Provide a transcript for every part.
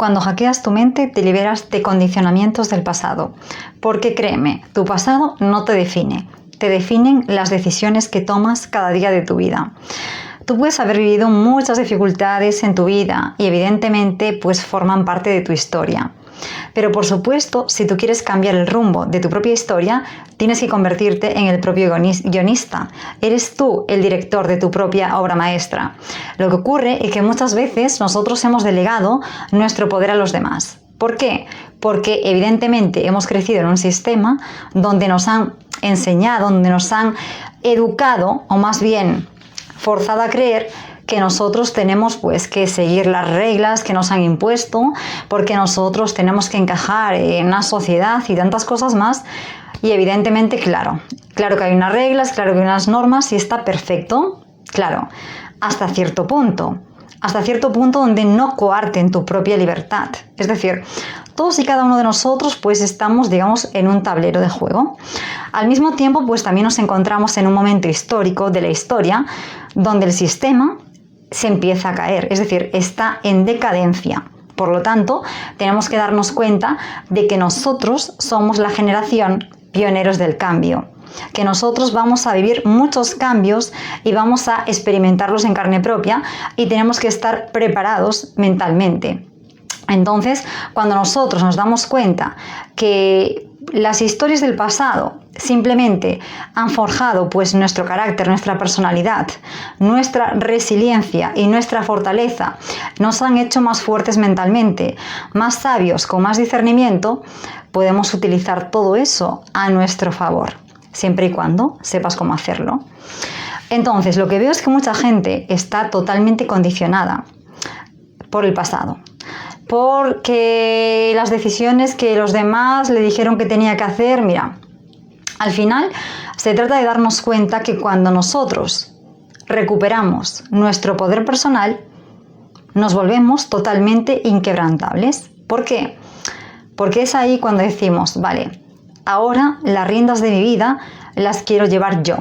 Cuando hackeas tu mente, te liberas de condicionamientos del pasado. Porque créeme, tu pasado no te define. Te definen las decisiones que tomas cada día de tu vida. Tú puedes haber vivido muchas dificultades en tu vida y evidentemente pues forman parte de tu historia. Pero por supuesto, si tú quieres cambiar el rumbo de tu propia historia, tienes que convertirte en el propio guionista. Eres tú el director de tu propia obra maestra. Lo que ocurre es que muchas veces nosotros hemos delegado nuestro poder a los demás. ¿Por qué? Porque evidentemente hemos crecido en un sistema donde nos han enseñado, donde nos han educado, o más bien forzado a creer que nosotros tenemos pues que seguir las reglas que nos han impuesto, porque nosotros tenemos que encajar en una sociedad y tantas cosas más. Y evidentemente, claro que hay unas reglas, claro que hay unas normas y está perfecto, claro, hasta cierto punto donde no coarten tu propia libertad. Es decir, todos y cada uno de nosotros pues estamos, digamos, en un tablero de juego. Al mismo tiempo, pues también nos encontramos en un momento histórico de la historia donde el sistema se empieza a caer, es decir, está en decadencia. Por lo tanto, tenemos que darnos cuenta de que nosotros somos la generación pioneros del cambio, que nosotros vamos a vivir muchos cambios y vamos a experimentarlos en carne propia y tenemos que estar preparados mentalmente. Entonces, cuando nosotros nos damos cuenta que las historias del pasado simplemente han forjado pues nuestro carácter, nuestra personalidad, nuestra resiliencia y nuestra fortaleza, nos han hecho más fuertes mentalmente, más sabios, con más discernimiento, podemos utilizar todo eso a nuestro favor, siempre y cuando sepas cómo hacerlo. Entonces, lo que veo es que mucha gente está totalmente condicionada por el pasado, porque las decisiones que los demás le dijeron que tenía que hacer, mira, al final se trata de darnos cuenta que cuando nosotros recuperamos nuestro poder personal, nos volvemos totalmente inquebrantables. ¿Por qué? Porque es ahí cuando decimos, vale, ahora las riendas de mi vida las quiero llevar yo.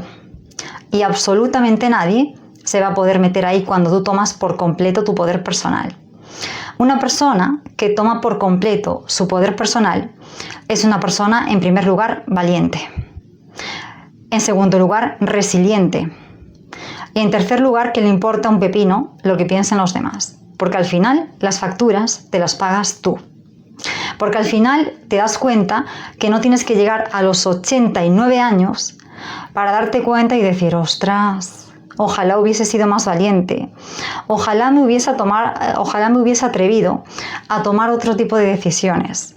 Y absolutamente nadie se va a poder meter ahí cuando tú tomas por completo tu poder personal. Una persona que toma por completo su poder personal es una persona, en primer lugar, valiente. En segundo lugar, resiliente. Y en tercer lugar, que le importa un pepino lo que piensen los demás. Porque al final las facturas te las pagas tú. Porque al final te das cuenta que no tienes que llegar a los 89 años para darte cuenta y decir, ostras, ojalá hubiese sido más valiente, ojalá me hubiese atrevido a tomar otro tipo de decisiones.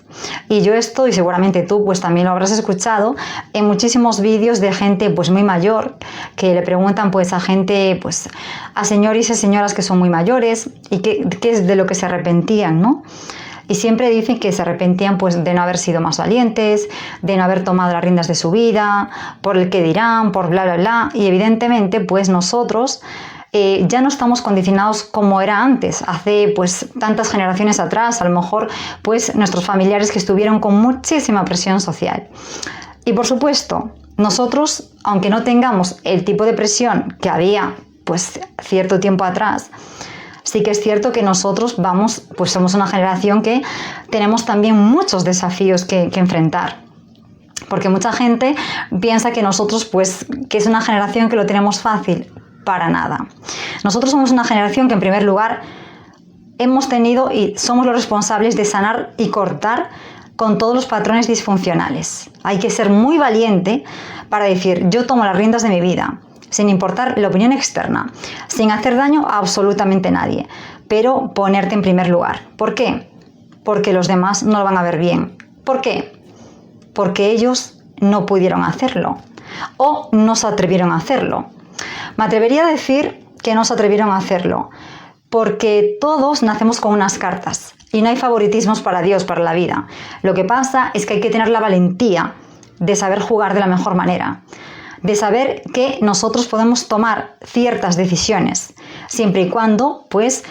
Y yo esto, y seguramente tú pues también lo habrás escuchado en muchísimos vídeos de gente pues muy mayor, que le preguntan pues a gente, pues a señores y señoras que son muy mayores y qué es de lo que se arrepentían, ¿no? Y siempre dicen que se arrepentían pues de no haber sido más valientes, de no haber tomado las riendas de su vida, por el que dirán, por bla bla bla. Y evidentemente pues nosotros ya no estamos condicionados como era antes, hace pues tantas generaciones atrás, a lo mejor pues nuestros familiares que estuvieron con muchísima presión social. Y por supuesto, nosotros, aunque no tengamos el tipo de presión que había pues cierto tiempo atrás, sí que es cierto que nosotros pues somos una generación que tenemos también muchos desafíos que enfrentar. Porque mucha gente piensa que nosotros, pues, que es una generación que lo tenemos fácil. Para nada. Nosotros somos una generación que en primer lugar hemos tenido y somos los responsables de sanar y cortar con todos los patrones disfuncionales. Hay que ser muy valiente para decir, yo tomo las riendas de mi vida, sin importar la opinión externa, sin hacer daño a absolutamente nadie, pero ponerte en primer lugar. ¿Por qué? Porque los demás no lo van a ver bien. ¿Por qué? Porque ellos no pudieron hacerlo o no se atrevieron a hacerlo. Me atrevería a decir que no se atrevieron a hacerlo, porque todos nacemos con unas cartas y no hay favoritismos para Dios, para la vida. Lo que pasa es que hay que tener la valentía de saber jugar de la mejor manera, de saber que nosotros podemos tomar ciertas decisiones, siempre y cuando pues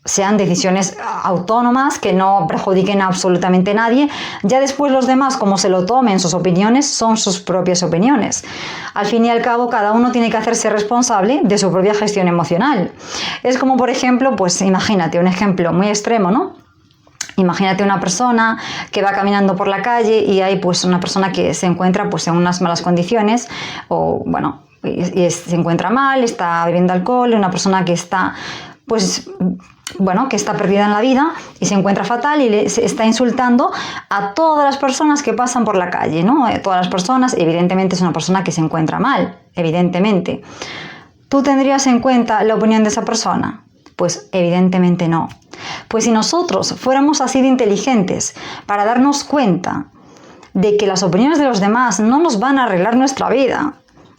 sean decisiones autónomas, que no perjudiquen a absolutamente nadie. Ya después los demás, como se lo tomen, sus opiniones son sus propias opiniones. Al fin y al cabo, cada uno tiene que hacerse responsable de su propia gestión emocional. Es como, por ejemplo, pues imagínate, un ejemplo muy extremo, ¿no? Imagínate una persona que va caminando por la calle y hay pues una persona que se encuentra pues en unas malas condiciones o bueno, se encuentra mal, está bebiendo alcohol, una persona que está pues bueno, que está perdida en la vida y se encuentra fatal y se está insultando a todas las personas que pasan por la calle, ¿no? Todas las personas, evidentemente es una persona que se encuentra mal, evidentemente. ¿Tú tendrías en cuenta la opinión de esa persona? Pues evidentemente no. Pues si nosotros fuéramos así de inteligentes para darnos cuenta de que las opiniones de los demás no nos van a arreglar nuestra vida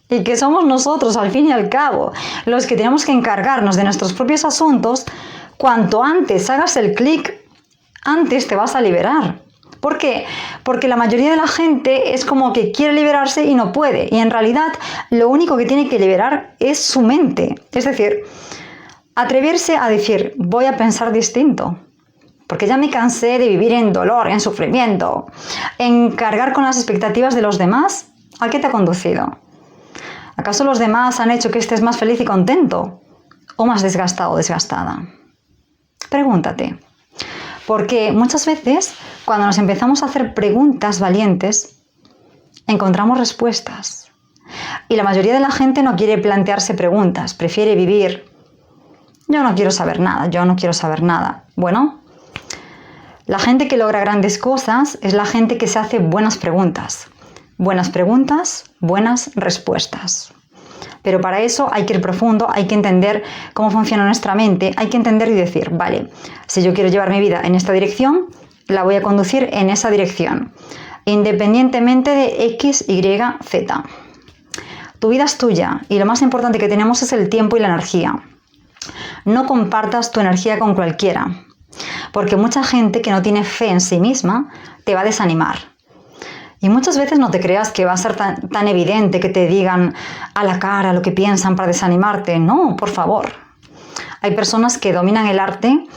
y que somos nosotros, al fin y al cabo, los que tenemos que encargarnos de nuestros propios asuntos, cuanto antes hagas el clic, antes te vas a liberar. ¿Por qué? Porque la mayoría de la gente es como que quiere liberarse y no puede. Y en realidad lo único que tiene que liberar es su mente. Es decir, atreverse a decir, voy a pensar distinto. Porque ya me cansé de vivir en dolor, en sufrimiento, en cargar con las expectativas de los demás. ¿A qué te ha conducido? ¿Acaso los demás han hecho que estés más feliz y contento? ¿O más desgastado o desgastada? Pregúntate. Porque muchas veces, cuando nos empezamos a hacer preguntas valientes, encontramos respuestas. Y la mayoría de la gente no quiere plantearse preguntas, prefiere vivir. Yo no quiero saber nada, yo no quiero saber nada. Bueno, la gente que logra grandes cosas es la gente que se hace buenas preguntas. Buenas preguntas, buenas respuestas. Pero para eso hay que ir profundo, hay que entender cómo funciona nuestra mente, hay que entender y decir, vale, si yo quiero llevar mi vida en esta dirección, la voy a conducir en esa dirección, independientemente de X, Y, Z. Tu vida es tuya y lo más importante que tenemos es el tiempo y la energía. No compartas tu energía con cualquiera, porque mucha gente que no tiene fe en sí misma te va a desanimar. Y muchas veces no te creas que va a ser tan evidente que te digan a la cara lo que piensan para desanimarte. No, por favor. Hay personas que dominan el arte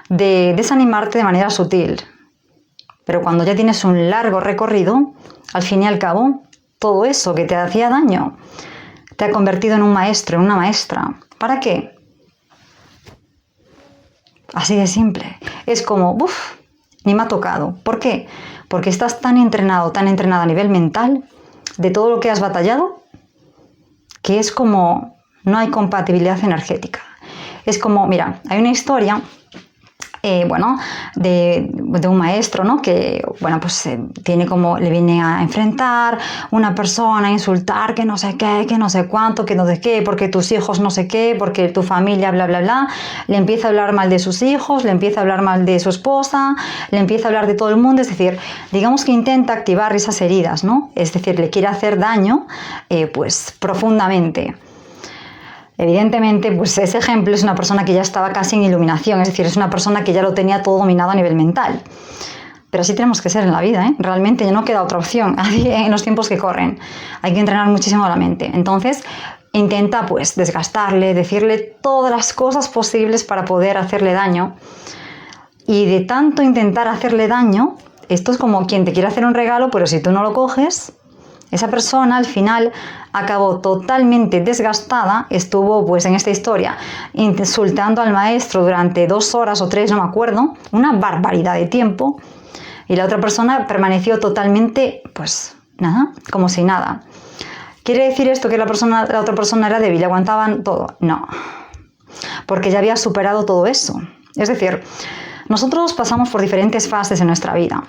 de desanimarte de manera sutil. Pero cuando ya tienes un largo recorrido, al fin y al cabo, todo eso que te hacía daño te ha convertido en un maestro, en una maestra. ¿Para qué? Así de simple. Es como, uff, ni me ha tocado. ¿Por qué? Porque estás tan entrenado, tan entrenada a nivel mental de todo lo que has batallado, que es como no hay compatibilidad energética. Es como, mira, hay una historia, de un maestro, ¿no? Que, tiene como, le viene a enfrentar una persona, a insultar, que no sé qué, que no sé cuánto, que no sé qué, porque tus hijos no sé qué, porque tu familia, bla, bla, bla. Le empieza a hablar mal de sus hijos, le empieza a hablar mal de su esposa, le empieza a hablar de todo el mundo. Es decir, digamos que intenta activar esas heridas, ¿no? Es decir, le quiere hacer daño, profundamente. Evidentemente, pues ese ejemplo es una persona que ya estaba casi en iluminación, es decir, es una persona que ya lo tenía todo dominado a nivel mental. Pero así tenemos que ser en la vida, ¿eh? Realmente ya no queda otra opción en los tiempos que corren. Hay que entrenar muchísimo la mente. Entonces, intenta pues desgastarle, decirle todas las cosas posibles para poder hacerle daño. Y de tanto intentar hacerle daño, esto es como quien te quiere hacer un regalo, pero si tú no lo coges, esa persona al final acabó totalmente desgastada, estuvo pues en esta historia insultando al maestro durante 2 horas o 3, no me acuerdo, una barbaridad de tiempo, y la otra persona permaneció totalmente, pues nada, como si nada. ¿Quiere decir esto que la otra persona era débil, aguantaban todo? No, porque ya había superado todo eso. Es decir, nosotros pasamos por diferentes fases en nuestra vida.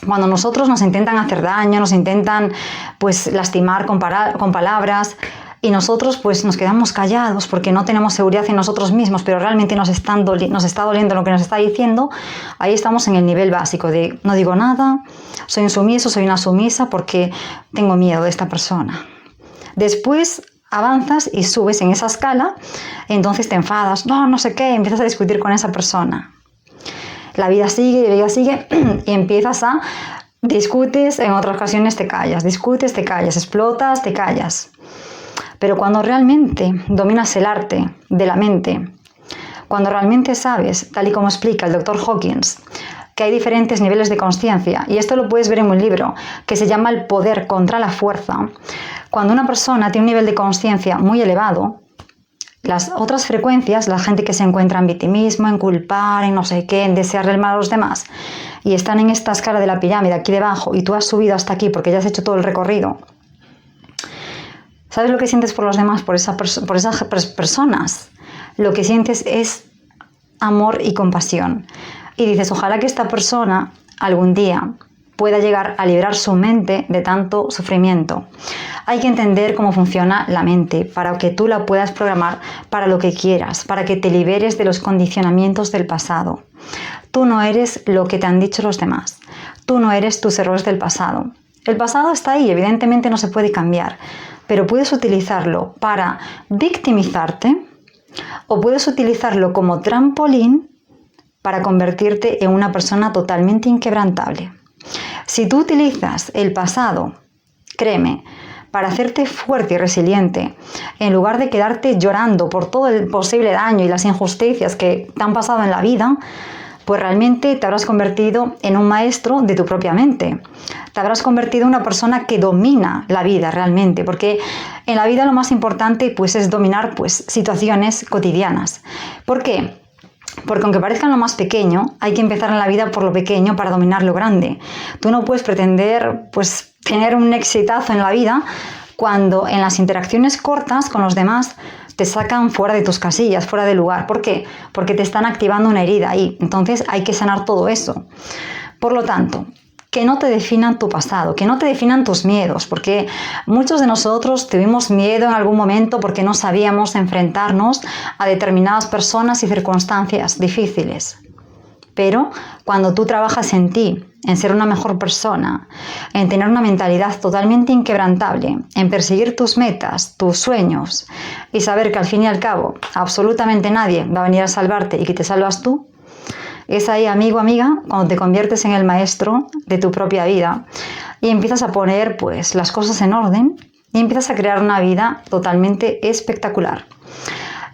Cuando nosotros nos intentan hacer daño, nos intentan pues lastimar con palabras y nosotros pues nos quedamos callados porque no tenemos seguridad en nosotros mismos, pero realmente nos está doliendo lo que nos está diciendo, ahí estamos en el nivel básico de no digo nada, soy un sumiso, soy una sumisa porque tengo miedo de esta persona. Después avanzas y subes en esa escala, entonces te enfadas, no sé qué, empiezas a discutir con esa persona. La vida sigue y empiezas a discutes, en otras ocasiones te callas, discutes, te callas, explotas, te callas. Pero cuando realmente dominas el arte de la mente, cuando realmente sabes, tal y como explica el Dr. Hawkins, que hay diferentes niveles de consciencia, y esto lo puedes ver en un libro que se llama El poder contra la fuerza, cuando una persona tiene un nivel de consciencia muy elevado, las otras frecuencias, la gente que se encuentra en victimismo, en culpar, en no sé qué, en desearle el mal a los demás, y están en esta escala de la pirámide aquí debajo, y tú has subido hasta aquí porque ya has hecho todo el recorrido. ¿Sabes lo que sientes por los demás, por esas personas? Lo que sientes es amor y compasión. Y dices, ojalá que esta persona algún día pueda llegar a liberar su mente de tanto sufrimiento. Hay que entender cómo funciona la mente para que tú la puedas programar para lo que quieras, para que te liberes de los condicionamientos del pasado. Tú no eres lo que te han dicho los demás. Tú no eres tus errores del pasado. El pasado está ahí, evidentemente no se puede cambiar, pero puedes utilizarlo para victimizarte o puedes utilizarlo como trampolín para convertirte en una persona totalmente inquebrantable. Si tú utilizas el pasado, créeme, para hacerte fuerte y resiliente, en lugar de quedarte llorando por todo el posible daño y las injusticias que te han pasado en la vida, pues realmente te habrás convertido en un maestro de tu propia mente. Te habrás convertido en una persona que domina la vida realmente, porque en la vida lo más importante pues es dominar pues situaciones cotidianas. ¿Por qué? Porque aunque parezcan lo más pequeño, hay que empezar en la vida por lo pequeño para dominar lo grande. Tú no puedes pretender pues tener un exitazo en la vida cuando en las interacciones cortas con los demás te sacan fuera de tus casillas, fuera de lugar. ¿Por qué? Porque te están activando una herida ahí. Entonces hay que sanar todo eso. Por lo tanto, que no te definan tu pasado, que no te definan tus miedos, porque muchos de nosotros tuvimos miedo en algún momento porque no sabíamos enfrentarnos a determinadas personas y circunstancias difíciles. Pero cuando tú trabajas en ti, en ser una mejor persona, en tener una mentalidad totalmente inquebrantable, en perseguir tus metas, tus sueños y saber que al fin y al cabo absolutamente nadie va a venir a salvarte y que te salvas tú, es ahí, amigo, amiga, cuando te conviertes en el maestro de tu propia vida y empiezas a poner pues las cosas en orden y empiezas a crear una vida totalmente espectacular.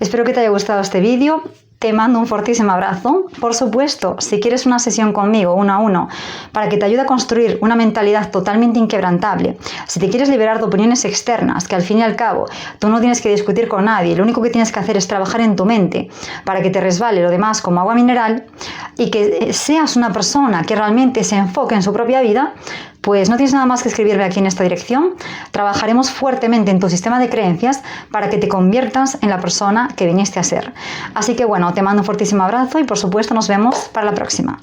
Espero que te haya gustado este vídeo. Te mando un fortísimo abrazo. Por supuesto, si quieres una sesión conmigo, 1 a 1, para que te ayude a construir una mentalidad totalmente inquebrantable, si te quieres liberar de opiniones externas, que al fin y al cabo tú no tienes que discutir con nadie, lo único que tienes que hacer es trabajar en tu mente para que te resbale lo demás como agua mineral y que seas una persona que realmente se enfoque en su propia vida, pues no tienes nada más que escribirme aquí en esta dirección. Trabajaremos fuertemente en tu sistema de creencias para que te conviertas en la persona que viniste a ser. Así que bueno, te mando un fortísimo abrazo y por supuesto nos vemos para la próxima.